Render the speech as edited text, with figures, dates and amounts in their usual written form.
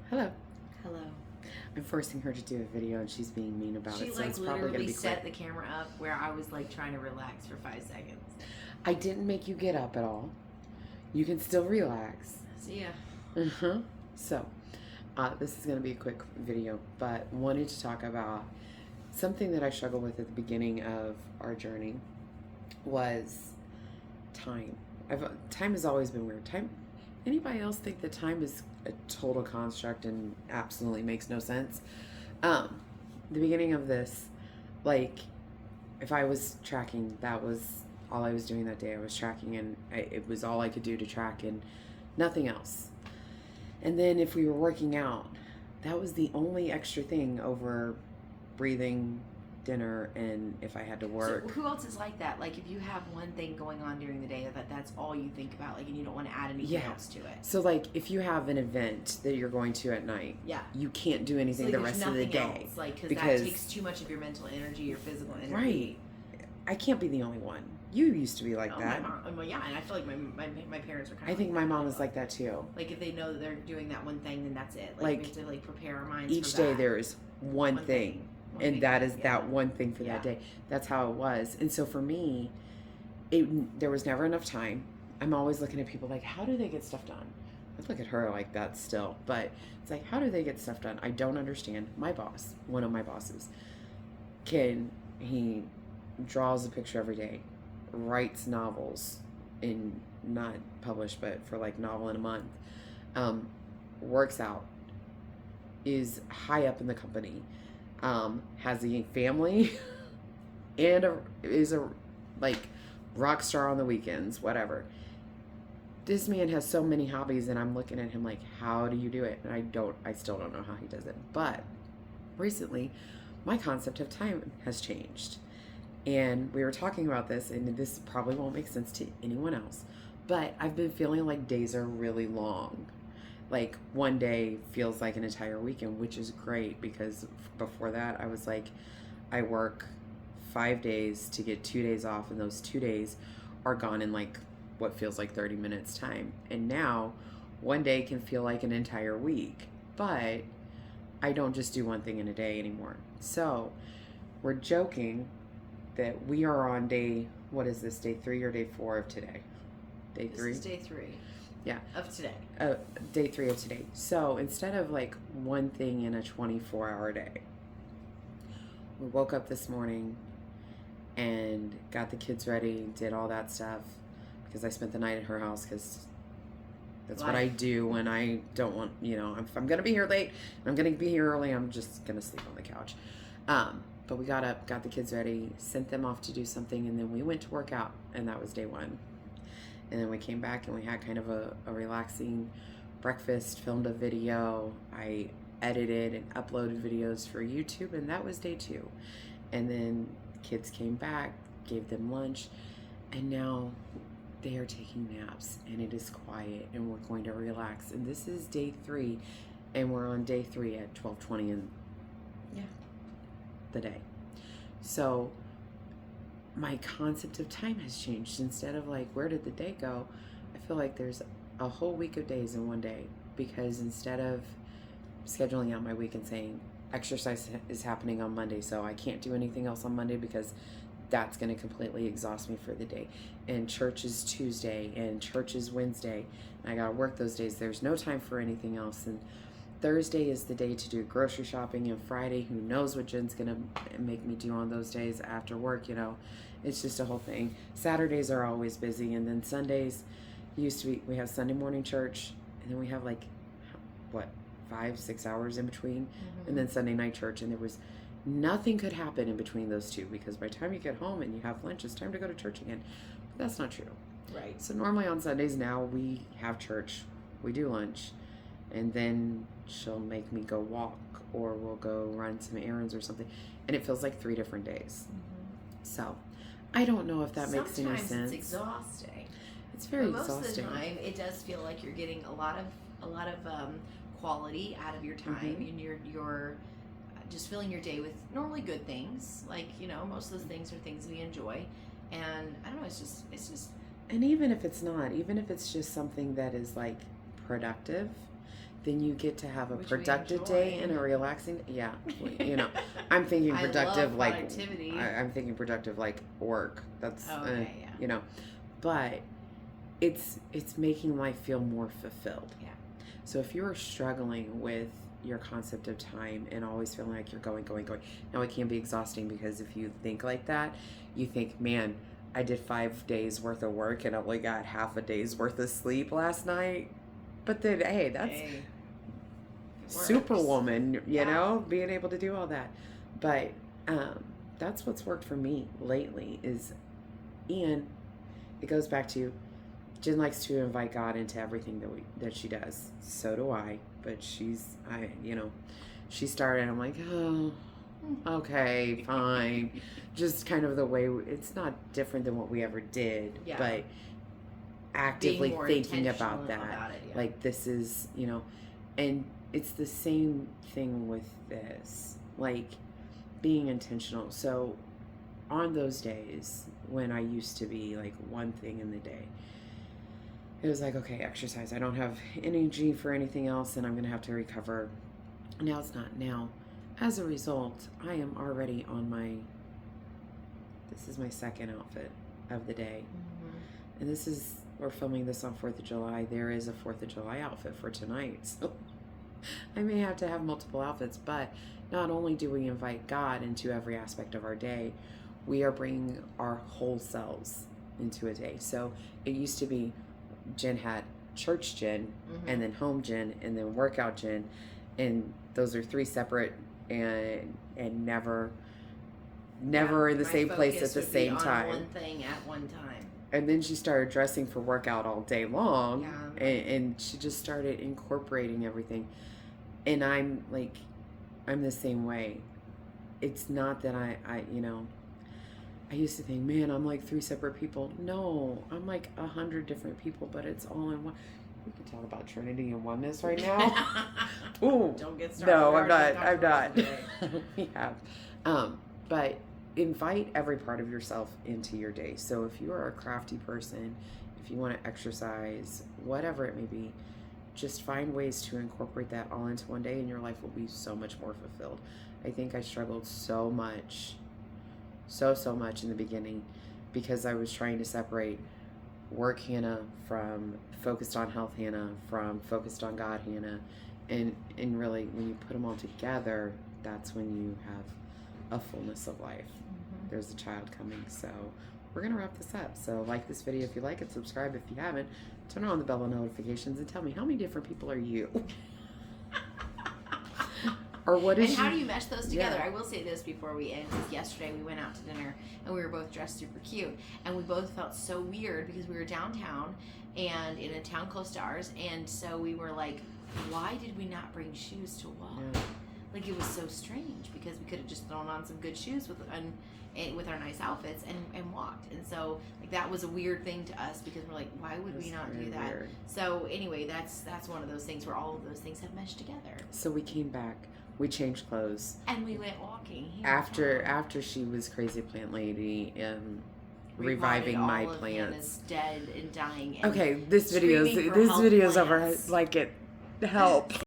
Hello. Hello. I'm forcing her to do a video and she's being mean about She it, so like it's probably going to literally be set quick. the camera up where I was like trying to relax for 5 seconds. I didn't make you get up at all. You can still relax. See ya. Uh-huh. So, this is going to be a quick video, but wanted to talk about something that I struggled with at the beginning of our journey was time. Time has always been weird. Time. Anybody else think that time is a total construct and absolutely makes no sense? The beginning of this, like, if I was tracking, that was all I was doing that day. I was tracking, and it was all I could do to track, and nothing else. And then if we were working out, that was the only extra thing over breathing, dinner, and if I had to work. So who else is like that? Like if you have one thing going on during the day that's all you think about, like, and you don't want to add anything else to it. So like if you have an event that you're going to at night, Yeah. you can't do anything So, like, the rest of the day. Else, like, because that takes too much of your mental energy, your physical energy. Right. I can't be the only one. You used to be like that. My mom, well, yeah, and I feel like my parents are kind of. I think my mom is like that too. Like if they know that they're doing that one thing, then that's it. Like we have to like prepare our minds. Each for day that. there is one thing. And that is that one thing for that day. That's how it was. And so for me, there was never enough time. I'm always looking at people like, how do they get stuff done? I look at her like that still. But it's like, how do they get stuff done? I don't understand. My boss, one of my bosses, he draws a picture every day, writes novels in, not published, but for like novel in a month, works out, is high up in the company, has a family, and is a like rock star on the weekends, whatever. This man has so many hobbies, and I'm looking at him like, how do you do it? And I still don't know how he does it. But recently, my concept of time has changed. And we were talking about this, and this probably won't make sense to anyone else, but I've been feeling like days are really long. Like one day feels like an entire weekend, which is great because before that I was like, I work 5 days to get 2 days off, and those 2 days are gone in like what feels like 30 minutes time. And now one day can feel like an entire week, but I don't just do one thing in a day anymore. So we're joking that we are on day, what is this, day 3 or day 4 of today? Day 3? This is day 3. Yeah. Of today. Day 3 of today. So instead of like one thing in a 24-hour day, we woke up this morning and got the kids ready, did all that stuff because I spent the night at her house because that's what I do when I don't want, if I'm going to be here late, I'm going to be here early, I'm just going to sleep on the couch. But we got up, got the kids ready, sent them off to do something, and then we went to work out, and that was day 1. And then we came back and we had kind of a relaxing breakfast, filmed a video. I edited and uploaded videos for YouTube, and that was day 2. And then the kids came back, gave them lunch, and now they are taking naps, and it is quiet, and we're going to relax. And this is day 3, and we're on day 3 at 12:20 in the day. So my concept of time has changed. Instead of like, where did the day go? I feel like there's a whole week of days in one day, because instead of scheduling out my week and saying exercise is happening on Monday, so I can't do anything else on Monday because that's going to completely exhaust me for the day, and church is Tuesday and church is Wednesday, and I got to work those days. There's no time for anything else. And Thursday is the day to do grocery shopping, and Friday, who knows what Jen's gonna make me do on those days after work, It's just a whole thing. Saturdays are always busy, and then Sundays we have Sunday morning church, and then we have like, 5-6 hours in between, and then Sunday night church, and there was nothing could happen in between those two, because by the time you get home and you have lunch, it's time to go to church again. But that's not true. Right. So normally on Sundays now we have church, we do lunch, and then she'll make me go walk, or we'll go run some errands or something, and it feels like 3 different days. So I don't know if that makes any sense. Sometimes it's exhausting. It's very exhausting. Most of the exhausting. time, it does feel like you're getting a lot of quality out of your time, and you're just filling your day with normally good things. Like most of those things are things we enjoy, and I don't know. It's just. And even if it's not, even if it's just something that is like productive, then you get to have a Which we productive enjoy. day and a relaxing. Yeah, you know, I'm thinking I productive love like productivity. I'm thinking productive like work. That's Okay, yeah. you know, but it's making life feel more fulfilled. Yeah. So if you're struggling with your concept of time and always feeling like you're going, now it can be exhausting, because if you think like that, you think, man, I did 5 days worth of work and only got half a day's worth of sleep last night. But then, hey, that's Hey, it superwoman, you Yeah. know, being able to do all that. But that's what's worked for me lately and it goes back to, Jen likes to invite God into everything that she does. So do I. But she started. I'm like, oh, okay, fine. Just kind of the way it's not different than what we ever did, Yeah. but actively Being more thinking intentional about that. about it, yeah. Like, this is, and it's the same thing with this, like being intentional. So on those days when I used to be like one thing in the day, it was like, okay, exercise. I don't have energy for anything else, and I'm going to have to recover. Now it's not. Now, as a result, I am already on this is my second outfit of the day. Mm-hmm. And we're filming this on 4th of July. There is a 4th of July outfit for tonight. So I may have to have multiple outfits, but not only do we invite God into every aspect of our day, we are bringing our whole selves into a day. So it used to be Jen had church Jen, Mm-hmm. and then home Jen, and then workout Jen, and those are 3 separate and never in the My same place focus at the would be same on time. one thing at one time. And then she started dressing for workout all day long, Yeah. and she just started incorporating everything. And I'm the same way. It's not that I used to think, man, I'm like 3 separate people. No, I'm like 100 different people, but it's all in one. We can talk about Trinity and oneness right now. Ooh, Don't get started. no, We I'm already not. talked I'm about not. it today. We have, but invite every part of yourself into your day. So if you are a crafty person, if you want to exercise, whatever it may be, just find ways to incorporate that all into one day, and your life will be so much more fulfilled. I think I struggled so much in the beginning, because I was trying to separate work Hannah from focused on health Hannah from focused on God Hannah, and really when you put them all together, that's when you have a fullness of life. Mm-hmm. There's a child coming. So we're gonna wrap this up. So like this video if you like it, subscribe if you haven't, turn on the bell and notifications, and tell me, how many different people are you? Or what is and how do you mesh those together? Yeah. I will say this before we end. Yesterday we went out to dinner and we were both dressed super cute, and we both felt so weird because we were downtown and in a town close to ours, and so we were like, why did we not bring shoes to walk? Yeah. Like, it was so strange because we could have just thrown on some good shoes with our nice outfits and walked. And so like that was a weird thing to us because we're like, why would we not do that? Weird. So anyway, that's one of those things where all of those things have meshed together. So we came back, we changed clothes And we went walking here after she was crazy plant lady and reviving all my of plants. Hannah's dead and dying. And Okay, this video's screaming for help over. plants. Like it help.